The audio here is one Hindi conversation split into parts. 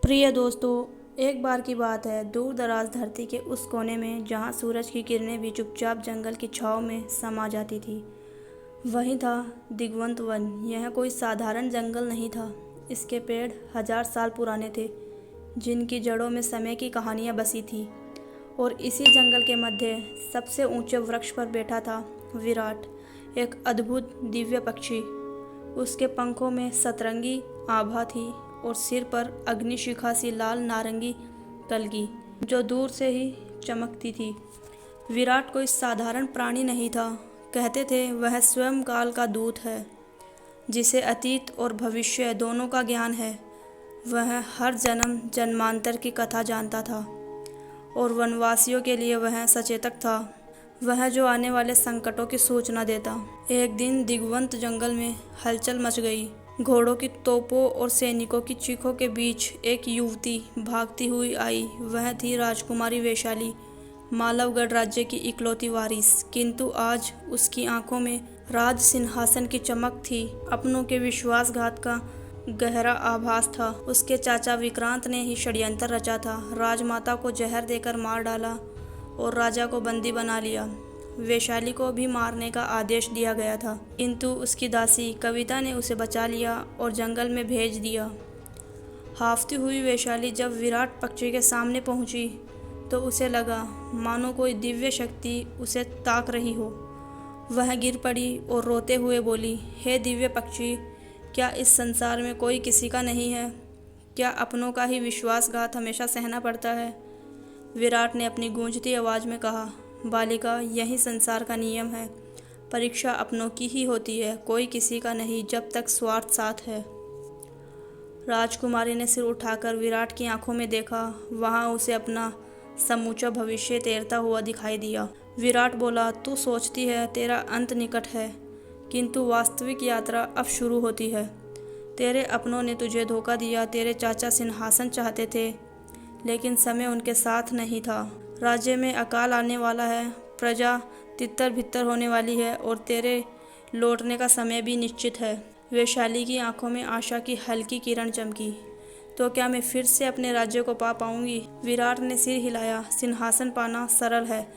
प्रिय दोस्तों, एक बार की बात है। दूर दराज धरती के उस कोने में जहाँ सूरज की किरणें भी चुपचाप जंगल की छाँव में समा जाती थी, वहीं था दिगंत वन। यह कोई साधारण जंगल नहीं था। इसके पेड़ 1000 साल पुराने थे, जिनकी जड़ों में समय की कहानियाँ बसी थी। और इसी जंगल के मध्य सबसे ऊंचे वृक्ष पर बैठा था विराट, एक अद्भुत दिव्य पक्षी। उसके पंखों में सतरंगी आभा थी और सिर पर अग्निशिखा सी लाल नारंगी कलगी, जो दूर से ही चमकती थी। विराट कोई साधारण प्राणी नहीं था। कहते थे वह स्वयं काल का दूत है, जिसे अतीत और भविष्य दोनों का ज्ञान है। वह हर जन्म जन्मांतर की कथा जानता था और वनवासियों के लिए वह सचेतक था, वह जो आने वाले संकटों की सूचना देता। एक दिन दिगंत जंगल में हलचल मच गई। घोड़ों की तोपों और सैनिकों की चीखों के बीच एक युवती भागती हुई आई। वह थी राजकुमारी वैशाली, मालवगढ़ राज्य की इकलौती वारिस। किंतु आज उसकी आंखों में राज सिंहासन की चमक थी। अपनों के विश्वासघात का गहरा आभास था। उसके चाचा विक्रांत ने ही षड्यंत्र रचा था। राजमाता को जहर देकर मार डाला और राजा को बंदी बना लिया। वैशाली को भी मारने का आदेश दिया गया था, किंतु उसकी दासी कविता ने उसे बचा लिया और जंगल में भेज दिया। हाफती हुई वैशाली जब विराट पक्षी के सामने पहुंची तो उसे लगा मानो कोई दिव्य शक्ति उसे ताक रही हो। वह गिर पड़ी और रोते हुए बोली, हे दिव्य पक्षी, क्या इस संसार में कोई किसी का नहीं है? क्या अपनों का ही विश्वासघात हमेशा सहना पड़ता है? विराट ने अपनी गूंजती आवाज़ में कहा, बालिका, यही संसार का नियम है। परीक्षा अपनों की ही होती है, कोई किसी का नहीं, जब तक स्वार्थ साथ है। राजकुमारी ने सिर उठाकर विराट की आंखों में देखा। वहां उसे अपना समूचा भविष्य तैरता हुआ दिखाई दिया। विराट बोला, तू सोचती है तेरा अंत निकट है, किंतु वास्तविक यात्रा अब शुरू होती है। तेरे अपनों ने तुझे धोखा दिया। तेरे चाचा सिंहासन चाहते थे, लेकिन समय उनके साथ नहीं था। राज्य में अकाल आने वाला है, प्रजा तितर बितर होने वाली है और तेरे लौटने का समय भी निश्चित है। वैशाली की आंखों में आशा की हल्की किरण चमकी। तो क्या मैं फिर से अपने राज्य को पा पाऊंगी? विराट ने सिर हिलाया। सिंहासन पाना सरल है,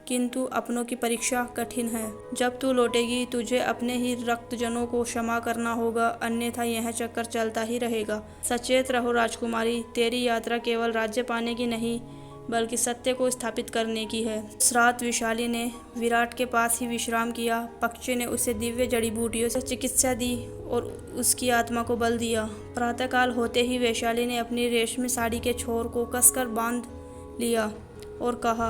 किंतु अपनों की परीक्षा कठिन है। जब तू लौटेगी तुझे अपने ही रक्तजनों को क्षमा करना होगा, अन्यथा यह चक्कर चलता ही रहेगा। सचेत रहो राजकुमारी, तेरी यात्रा केवल राज्य पाने की नहीं, बल्कि सत्य को स्थापित करने की है। उस रात वैशाली ने विराट के पास ही विश्राम किया। पक्षी ने उसे दिव्य जड़ी बूटियों से चिकित्सा दी और उसकी आत्मा को बल दिया। प्रातःकाल होते ही वैशाली ने अपनी रेशमी साड़ी के छोर को कसकर बांध लिया और कहा,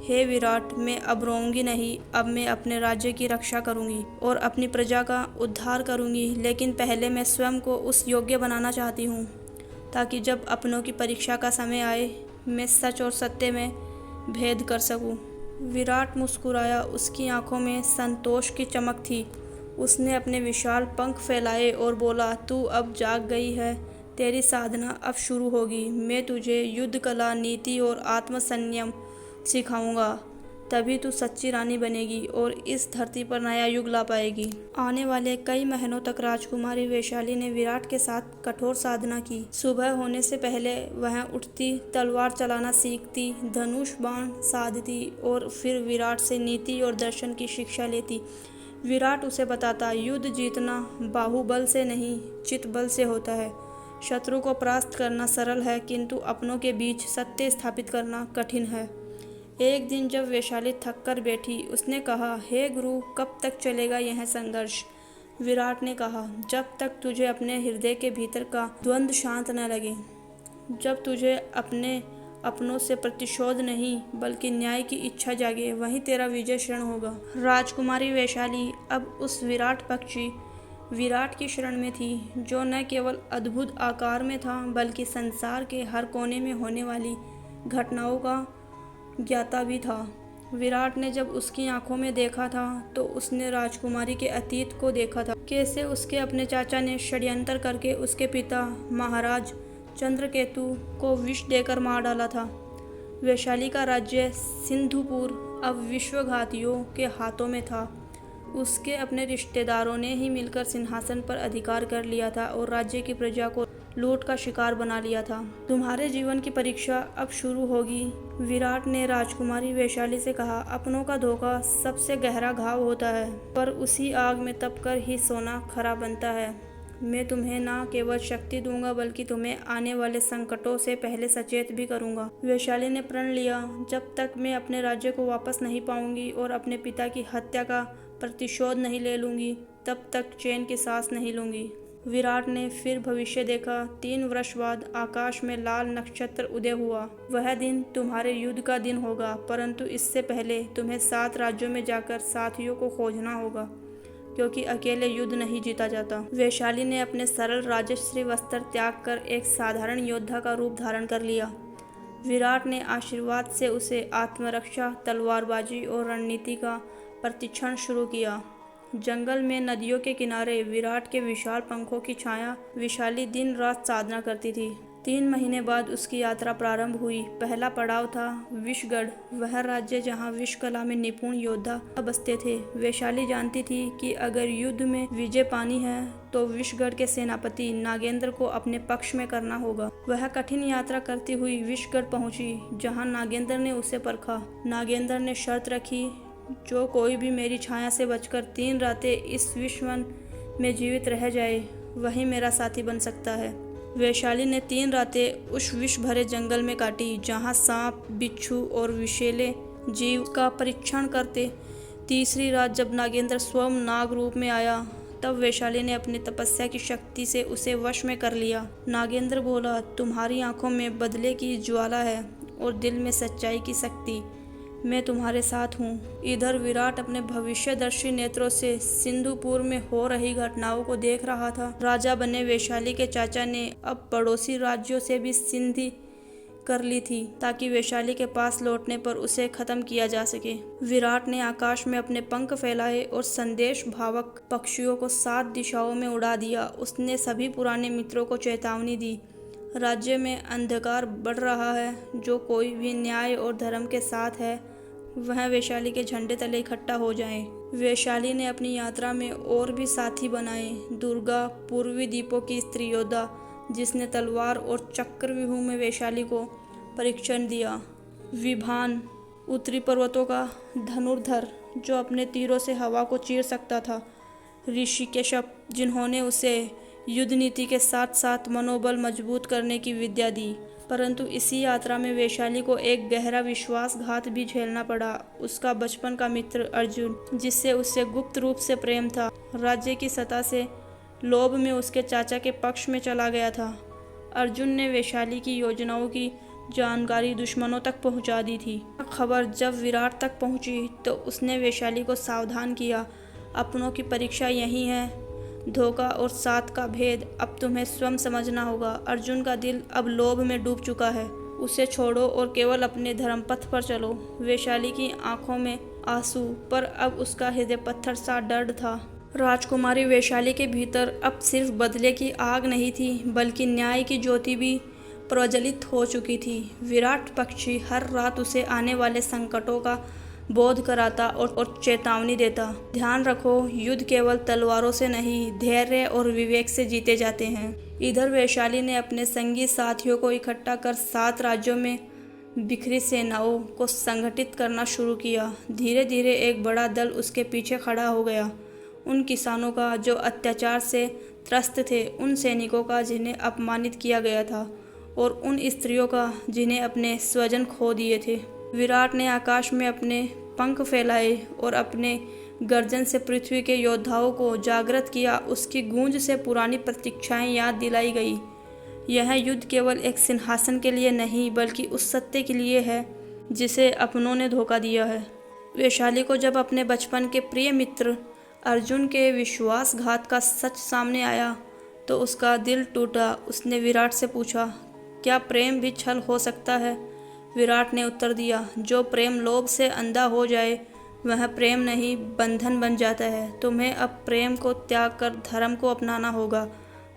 हे विराट, मैं अब रोऊंगी नहीं। अब मैं अपने राज्य की रक्षा करूंगी और अपनी प्रजा का उद्धार करूंगी। लेकिन पहले मैं स्वयं को उस योग्य बनाना चाहती हूँ, ताकि जब अपनों की परीक्षा का समय आए मैं सच और सत्य में भेद कर सकूं। विराट मुस्कुराया। उसकी आंखों में संतोष की चमक थी। उसने अपने विशाल पंख फैलाए और बोला, तू अब जाग गई है। तेरी साधना अब शुरू होगी। मैं तुझे युद्ध कला, नीति और आत्मसंयम सिखाऊंगा। तभी तू सच्ची रानी बनेगी और इस धरती पर नया युग ला पाएगी। आने वाले कई महीनों तक राजकुमारी वैशाली ने विराट के साथ कठोर साधना की। सुबह होने से पहले वह उठती, तलवार चलाना सीखती, धनुष बाण साधती और फिर विराट से नीति और दर्शन की शिक्षा लेती। विराट उसे बताता, युद्ध जीतना बाहुबल से नहीं, चित्तबल से होता है। शत्रु को परास्त करना सरल है, किंतु अपनों के बीच सत्य स्थापित करना कठिन है। एक दिन जब वैशाली थक कर बैठी, उसने कहा, हे गुरु, कब तक चलेगा यह संघर्ष? विराट ने कहा, जब तक तुझे अपने हृदय के भीतर का द्वंद्व शांत न लगे, जब तुझे अपनों से प्रतिशोध नहीं बल्कि न्याय की इच्छा जागे, वहीं तेरा विजय क्षण होगा। राजकुमारी वैशाली अब उस विराट पक्षी विराट की शरण में थी, जो न केवल अद्भुत आकार में था, बल्कि संसार के हर कोने में होने वाली घटनाओं का ज्ञाता भी था। विराट ने जब उसकी आंखों में देखा था तो उसने राजकुमारी के अतीत को देखा था। कैसे उसके अपने चाचा ने षड्यंत्र करके उसके पिता महाराज चंद्रकेतु को विष देकर मार डाला था। वैशाली का राज्य सिंधुपुर अब विश्वघातियों के हाथों में था। उसके अपने रिश्तेदारों ने ही मिलकर सिंहासन पर अधिकार कर लिया था और राज्य की प्रजा को लूट का शिकार बना लिया था। तुम्हारे जीवन की परीक्षा अब शुरू होगी। विराट ने राजकुमारी वैशाली से कहा, अपनों का धोखा सबसे गहरा घाव होता है, पर उसी आग में तपकर ही सोना खरा बनता है। मैं तुम्हें न केवल शक्ति दूंगा बल्कि तुम्हें आने वाले संकटों से पहले सचेत भी करूंगा। वैशाली ने प्रण लिया, जब तक मैं अपने राज्य को वापस नहीं पाऊंगी और अपने पिता की हत्या का प्रतिशोध नहीं ले लूंगी, तब तक चैन की सांस नहीं लूंगी। विराट ने फिर भविष्य देखा। 3 वर्ष बाद आकाश में लाल नक्षत्र उदय हुआ। वह दिन तुम्हारे युद्ध का दिन होगा, परंतु इससे पहले तुम्हें 7 राज्यों में जाकर साथियों को खोजना होगा, क्योंकि अकेले युद्ध नहीं जीता जाता। वैशाली ने अपने सरल राजश्री वस्त्र त्याग कर एक साधारण योद्धा का रूप धारण कर लिया। विराट ने आशीर्वाद से उसे आत्मरक्षा, तलवारबाजी और रणनीति का प्रशिक्षण शुरू किया। जंगल में नदियों के किनारे विराट के विशाल पंखों की छाया वैशाली दिन रात साधना करती थी। 3 महीने बाद उसकी यात्रा प्रारंभ हुई। पहला पड़ाव था विषगढ़, वह राज्य जहां विषकला में निपुण योद्धा बसते थे। वैशाली जानती थी कि अगर युद्ध में विजय पानी है तो विषगढ़ के सेनापति नागेंद्र को अपने पक्ष में करना होगा। वह कठिन यात्रा करती हुई विषगढ़ पहुंची, जहां नागेंद्र ने उसे परखा। नागेंद्र ने शर्त रखी, जो कोई भी मेरी छाया से बचकर 3 रातें इस विषवन में जीवित रह जाए, वही मेरा साथी बन सकता है। वैशाली ने 3 रातें उस विष भरे जंगल में काटी, जहां सांप, बिच्छू और विषैले जीव का परीक्षण करते। तीसरी रात जब नागेंद्र स्वयं नाग रूप में आया, तब वैशाली ने अपनी तपस्या की शक्ति से उसे वश में कर लिया। नागेंद्र बोला, तुम्हारी आंखों में बदले की ज्वाला है और दिल में सच्चाई की शक्ति। मैं तुम्हारे साथ हूँ। इधर विराट अपने भविष्यदर्शी नेत्रों से सिंधुपुर में हो रही घटनाओं को देख रहा था। राजा बने वैशाली के चाचा ने अब पड़ोसी राज्यों से भी संधि कर ली थी, ताकि वैशाली के पास लौटने पर उसे खत्म किया जा सके। विराट ने आकाश में अपने पंख फैलाए और संदेश भावक पक्षियों को 7 दिशाओं में उड़ा दिया। उसने सभी पुराने मित्रों को चेतावनी दी, राज्य में अंधकार बढ़ रहा है। जो कोई भी न्याय और धर्म के साथ है, वह वैशाली के झंडे तले इकट्ठा हो जाए। वैशाली ने अपनी यात्रा में और भी साथी बनाए। दुर्गा, पूर्वी द्वीपों की स्त्री योद्धा, जिसने तलवार और चक्रव्यूह में वैशाली को परीक्षण दिया। विभान, उत्तरी पर्वतों का धनुर्धर, जो अपने तीरों से हवा को चीर सकता था। ऋषिकेशप, जिन्होंने उसे युद्ध नीति के साथ साथ मनोबल मजबूत करने की विद्या दी। परंतु इसी यात्रा में वैशाली को एक गहरा विश्वासघात भी झेलना पड़ा। उसका बचपन का मित्र अर्जुन, जिससे उससे गुप्त रूप से प्रेम था, राज्य की सत्ता से लोभ में उसके चाचा के पक्ष में चला गया था। अर्जुन ने वैशाली की योजनाओं की जानकारी दुश्मनों तक पहुंचा दी थी। खबर जब विराट तक पहुंची तो उसने वैशाली को सावधान किया, अपनों की परीक्षा यही है। धोखा और साथ का भेद अब तुम्हें स्वयं समझना होगा। अर्जुन का दिल अब लोभ में डूब चुका है, उसे छोड़ो और केवल अपने धर्मपथ पर चलो। वैशाली की आंखों में आंसू, पर अब उसका हृदय पत्थर सा दृढ़ था। राजकुमारी वैशाली के भीतर अब सिर्फ बदले की आग नहीं थी, बल्कि न्याय की ज्योति भी प्रज्वलित हो चुकी थी। विराट पक्षी हर रात उसे आने वाले संकटों का बोध कराता और चेतावनी देता। ध्यान रखो, युद्ध केवल तलवारों से नहीं, धैर्य और विवेक से जीते जाते हैं। इधर वैशाली ने अपने संगी साथियों को इकट्ठा कर 7 राज्यों में बिखरी सेनाओं को संगठित करना शुरू किया। धीरे धीरे एक बड़ा दल उसके पीछे खड़ा हो गया। उन किसानों का जो अत्याचार से त्रस्त थे, उन सैनिकों का जिन्हें अपमानित किया गया था, और उन स्त्रियों का जिन्हें अपने स्वजन खो दिए थे। विराट ने आकाश में अपने पंख फैलाए और अपने गर्जन से पृथ्वी के योद्धाओं को जागृत किया। उसकी गूंज से पुरानी प्रतीक्षाएं याद दिलाई गई। यह युद्ध केवल एक सिंहासन के लिए नहीं, बल्कि उस सत्य के लिए है जिसे अपनों ने धोखा दिया है। वैशाली को जब अपने बचपन के प्रिय मित्र अर्जुन के विश्वासघात का सच सामने आया तो उसका दिल टूटा। उसने विराट से पूछा, क्या प्रेम भी छल हो सकता है? विराट ने उत्तर दिया, जो प्रेम लोभ से अंधा हो जाए वह प्रेम नहीं, बंधन बन जाता है। तुम्हें अब प्रेम को त्याग कर धर्म को अपनाना होगा।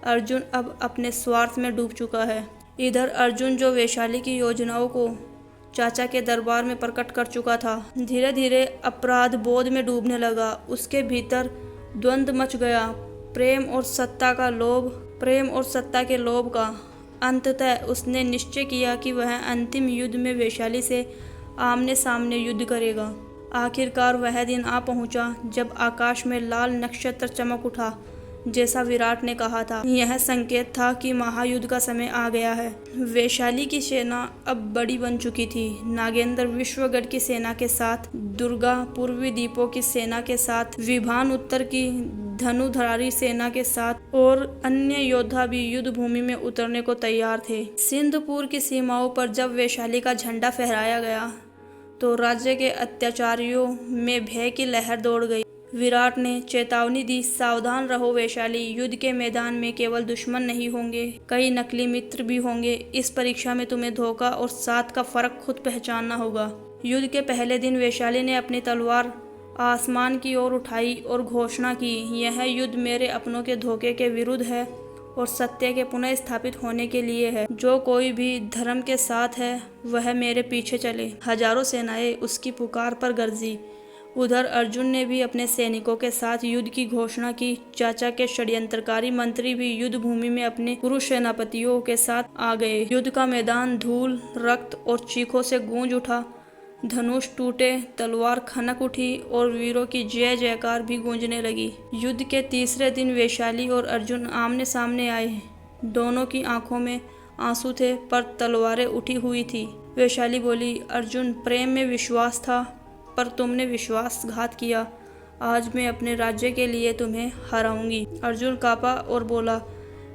अर्जुन अब अपने स्वार्थ में डूब चुका है। इधर अर्जुन, जो वैशाली की योजनाओं को चाचा के दरबार में प्रकट कर चुका था, धीरे धीरे अपराध बोध में डूबने लगा। उसके भीतर द्वंद्व मच गया, प्रेम और सत्ता का लोभ प्रेम और सत्ता के लोभ का। अंततः उसने निश्चय किया कि वह अंतिम युद्ध में वैशाली से आमने सामने युद्ध करेगा। आखिरकार वह दिन आ पहुंचा जब आकाश में लाल नक्षत्र चमक उठा, जैसा विराट ने कहा था। यह संकेत था कि महायुद्ध का समय आ गया है। वैशाली की सेना अब बड़ी बन चुकी थी। नागेंद्र विश्वगढ़ की सेना के साथ, दुर्गा पूर्वी द्वीपों की सेना के साथ, विभान उत्तर की धनुधारी सेना के साथ और अन्य योद्धा भी युद्ध भूमि में उतरने को तैयार थे। सिंधपुर की सीमाओं पर जब वैशाली का झंडा फहराया गया तो राज्य के अत्याचारियों में भय की लहर दौड़ गई। विराट ने चेतावनी दी, सावधान रहो वैशाली, युद्ध के मैदान में केवल दुश्मन नहीं होंगे, कई नकली मित्र भी होंगे। इस परीक्षा में तुम्हें धोखा और साथ का फर्क खुद पहचानना होगा। युद्ध के पहले दिन वैशाली ने अपनी तलवार आसमान की ओर उठाई और घोषणा की, यह युद्ध मेरे अपनों के धोखे के विरुद्ध है और सत्य के पुनः स्थापित होने के लिए है। जो कोई भी धर्म के साथ है वह मेरे पीछे चले। हजारों सेनाएं उसकी पुकार पर गरजी। उधर अर्जुन ने भी अपने सैनिकों के साथ युद्ध की घोषणा की। चाचा के षड्यंत्रकारी मंत्री भी युद्ध भूमि में अपने पुरुष सेनापतियों के साथ आ गए। युद्ध का मैदान धूल, रक्त और चीखों से गूंज उठा। धनुष टूटे, तलवार खनक उठी और वीरों की जय जयकार भी गूंजने लगी। युद्ध के तीसरे दिन वैशाली और अर्जुन आमने सामने आए। दोनों की आंखों में आंसू थे पर तलवारें उठी हुई थी। वैशाली बोली, अर्जुन, प्रेम में विश्वास था पर तुमने विश्वासघात किया। आज मैं अपने राज्य के लिए तुम्हें हराऊंगी। अर्जुन कांपा और बोला,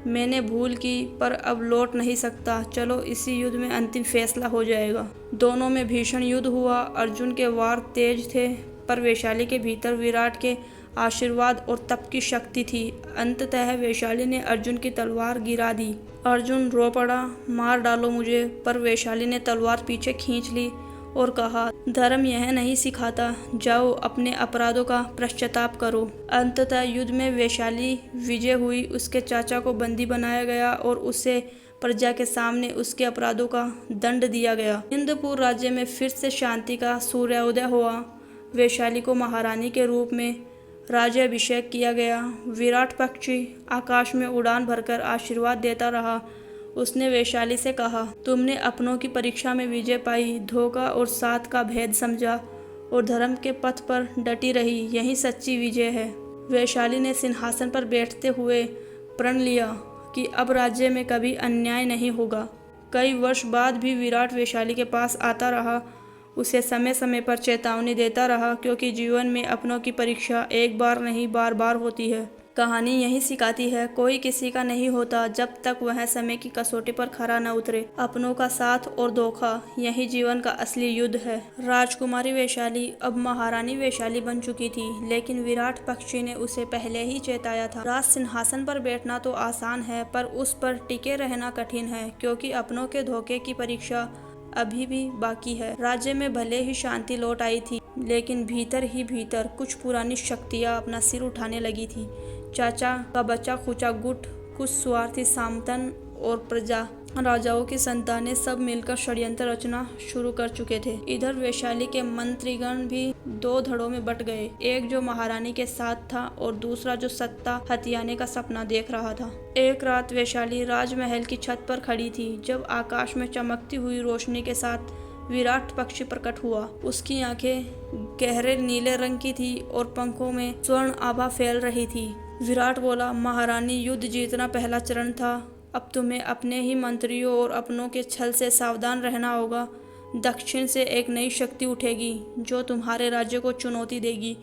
मैंने भूल की पर अब लौट नहीं सकता। चलो इसी युद्ध में अंतिम फैसला हो जाएगा। दोनों में भीषण युद्ध हुआ। अर्जुन के वार तेज थे पर वैशाली के भीतर विराट के आशीर्वाद और तप की शक्ति थी। अंततः वैशाली ने अर्जुन की तलवार गिरा दी। अर्जुन रो पड़ा, मार डालो मुझे, पर वैशाली ने तलवार पीछे खींच ली और कहा, धर्म यह नहीं सिखाता, जाओ अपने अपराधों का पश्चाताप करो। अंततः युद्ध में वैशाली विजय हुई। उसके चाचा को बंदी बनाया गया और उसे प्रजा के सामने उसके अपराधों का दंड दिया गया। सिंधपुर राज्य में फिर से शांति का सूर्योदय हुआ। वैशाली को महारानी के रूप में राज्याभिषेक किया गया। विराट पक्षी आकाश में उड़ान भरकर आशीर्वाद देता रहा। उसने वैशाली से कहा, तुमने अपनों की परीक्षा में विजय पाई, धोखा और साथ का भेद समझा और धर्म के पथ पर डटी रही, यही सच्ची विजय है। वैशाली ने सिंहासन पर बैठते हुए प्रण लिया कि अब राज्य में कभी अन्याय नहीं होगा। कई वर्ष बाद भी विराट वैशाली के पास आता रहा, उसे समय समय पर चेतावनी देता रहा, क्योंकि जीवन में अपनों की परीक्षा एक बार नहीं बार बार होती है। कहानी यही सिखाती है, कोई किसी का नहीं होता जब तक वह समय की कसौटी पर खरा न उतरे। अपनों का साथ और धोखा, यही जीवन का असली युद्ध है। राजकुमारी वैशाली अब महारानी वैशाली बन चुकी थी, लेकिन विराट पक्षी ने उसे पहले ही चेताया था। राज सिंहासन पर बैठना तो आसान है पर उस पर टिके रहना कठिन है, क्योंकि अपनों के धोखे की परीक्षा अभी भी बाकी है। राज्य में भले ही शांति लौट आई थी, लेकिन भीतर ही भीतर कुछ पुरानी शक्तियां अपना सिर उठाने लगी थी। चाचा का बचा खुचा गुट, कुछ स्वार्थी सामंतन और प्रजा राजाओं की संतानें सब मिलकर षड्यंत्र रचना शुरू कर चुके थे। इधर वैशाली के मंत्रीगण भी दो धड़ों में बट गए, एक जो महारानी के साथ था और दूसरा जो सत्ता हथियाने का सपना देख रहा था। एक रात वैशाली राजमहल की छत पर खड़ी थी जब आकाश में चमकती हुई रोशनी के साथ विराट पक्षी प्रकट हुआ। उसकी आंखें गहरे नीले रंग की थी और पंखों में स्वर्ण आभा फैल रही थी। विराट बोला, महारानी, युद्ध जीतना पहला चरण था, अब तुम्हें अपने ही मंत्रियों और अपनों के छल से सावधान रहना होगा। दक्षिण से एक नई शक्ति उठेगी जो तुम्हारे राज्य को चुनौती देगी।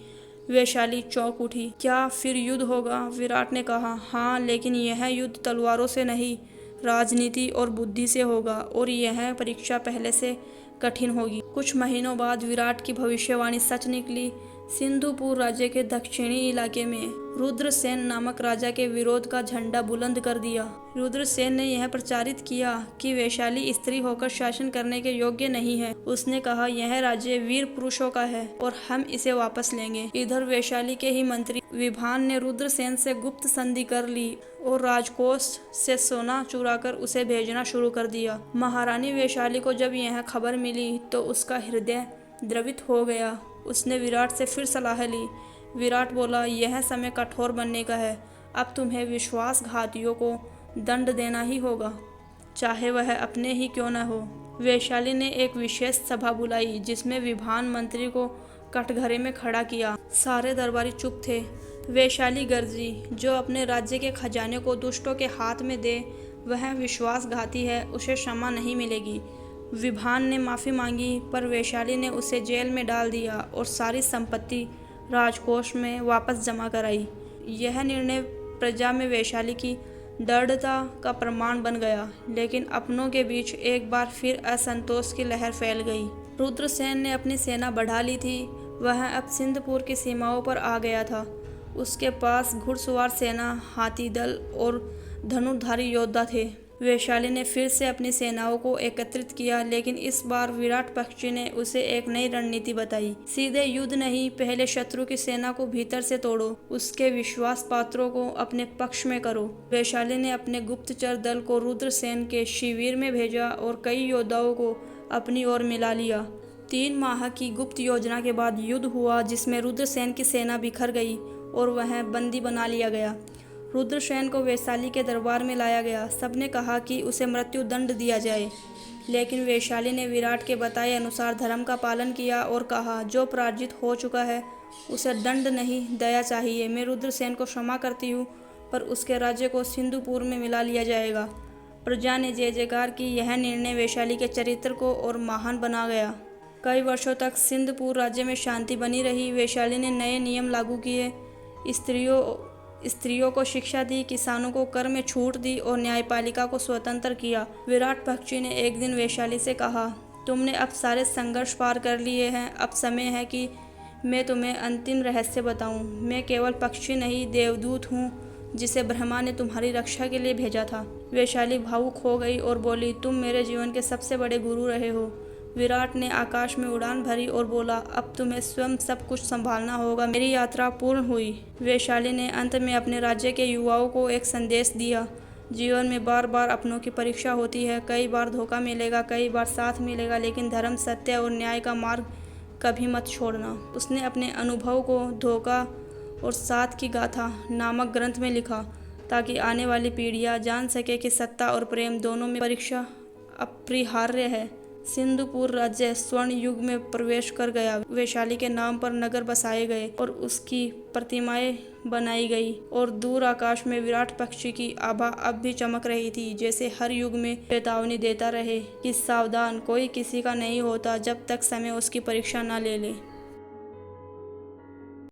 वैशाली चौंक उठी। क्या फिर युद्ध होगा? विराट ने कहा, हाँ, लेकिन यह युद्ध तलवारों से नहीं, राजनीति और बुद्धि से होगा और यह परीक्षा पहले से कठिन होगी। कुछ महीनों बाद विराट की भविष्यवाणी सच निकली। सिंधुपुर राज्य के दक्षिणी इलाके में रुद्रसेन नामक राजा के विरोध का झंडा बुलंद कर दिया। रुद्रसेन ने यह प्रचारित किया कि वैशाली स्त्री होकर शासन करने के योग्य नहीं है। उसने कहा, यह राज्य वीर पुरुषों का है और हम इसे वापस लेंगे। इधर वैशाली के ही मंत्री विभान ने रुद्रसेन से गुप्त संधि कर ली और राजकोष से सोना चुराकर उसे भेजना शुरू कर दिया। महारानी वैशाली को जब यह खबर मिली तो उसका हृदय द्रवित हो गया। उसने विराट से फिर सलाह ली। विराट बोला, यह समय कठोर बनने का है। अब तुम्हें विश्वासघातियों को दंड देना ही होगा, चाहे वह अपने ही क्यों न हो। वैशाली ने एक विशेष सभा बुलाई जिसमें विभान मंत्री को कटघरे में खड़ा किया। सारे दरबारी चुप थे। वैशाली गर्जी, जो अपने राज्य के खजाने को दुष्टों के हाथ में दे वह विश्वासघाती है, उसे क्षमा नहीं मिलेगी। विभान ने माफ़ी मांगी पर वैशाली ने उसे जेल में डाल दिया और सारी संपत्ति राजकोष में वापस जमा कराई। यह निर्णय प्रजा में वैशाली की दृढ़ता का प्रमाण बन गया, लेकिन अपनों के बीच एक बार फिर असंतोष की लहर फैल गई। रुद्रसेन ने अपनी सेना बढ़ा ली थी। वह अब सिंधपुर की सीमाओं पर आ गया था। उसके पास घुड़सवार सेना, हाथी दल और धनुर्धारी योद्धा थे। वैशाली ने फिर से अपनी सेनाओं को एकत्रित किया, लेकिन इस बार विराट पक्षी ने उसे एक नई रणनीति बताई। सीधे युद्ध नहीं, पहले शत्रु की सेना को भीतर से तोड़ो, उसके विश्वास पात्रों को अपने पक्ष में करो। वैशाली ने अपने गुप्तचर दल को रुद्रसेन के शिविर में भेजा और कई योद्धाओं को अपनी ओर मिला लिया। 3 माह की गुप्त योजना के बाद युद्ध हुआ, जिसमें रुद्रसेन की सेना बिखर गई और वह बंदी बना लिया गया। रुद्रसेन को वैशाली के दरबार में लाया गया। सबने कहा कि उसे मृत्यु दंड दिया जाए, लेकिन वैशाली ने विराट के बताए अनुसार धर्म का पालन किया और कहा, जो पराजित हो चुका है उसे दंड नहीं, दया चाहिए। मैं रुद्रसेन को क्षमा करती हूँ, पर उसके राज्य को सिंधुपुर में मिला लिया जाएगा। प्रजा ने जय जयकार की। यह निर्णय वैशाली के चरित्र को और महान बना गया। कई वर्षों तक सिंधपुर राज्य में शांति बनी रही। वैशाली ने नए नियम लागू किए, स्त्रियों को शिक्षा दी, किसानों को कर में छूट दी और न्यायपालिका को स्वतंत्र किया। विराट पक्षी ने एक दिन वैशाली से कहा, तुमने अब सारे संघर्ष पार कर लिए हैं, अब समय है कि मैं तुम्हें अंतिम रहस्य बताऊं। मैं केवल पक्षी नहीं, देवदूत हूँ जिसे ब्रह्मा ने तुम्हारी रक्षा के लिए भेजा था। वैशाली भावुक हो गई और बोली, तुम मेरे जीवन के सबसे बड़े गुरु रहे हो। विराट ने आकाश में उड़ान भरी और बोला, अब तुम्हें स्वयं सब कुछ संभालना होगा। मेरी यात्रा पूर्ण हुई। वैशाली ने अंत में अपने राज्य के युवाओं को एक संदेश दिया, जीवन में बार बार अपनों की परीक्षा होती है। कई बार धोखा मिलेगा, कई बार साथ मिलेगा, लेकिन धर्म, सत्य और न्याय का मार्ग कभी मत छोड़ना। उसने अपने अनुभव को धोखा और साथ की गाथा नामक ग्रंथ में लिखा, ताकि आने वाली पीढ़ियां जान सके कि सत्ता और प्रेम दोनों में परीक्षा अपरिहार्य है। सिंधुपुर राज्य स्वर्ण युग में प्रवेश कर गया। वैशाली के नाम पर नगर बसाए गए और उसकी प्रतिमाएं बनाई गई और दूर आकाश में विराट पक्षी की आभा अब भी चमक रही थी, जैसे हर युग में चेतावनी देता रहे कि सावधान, कोई किसी का नहीं होता जब तक समय उसकी परीक्षा न ले ले।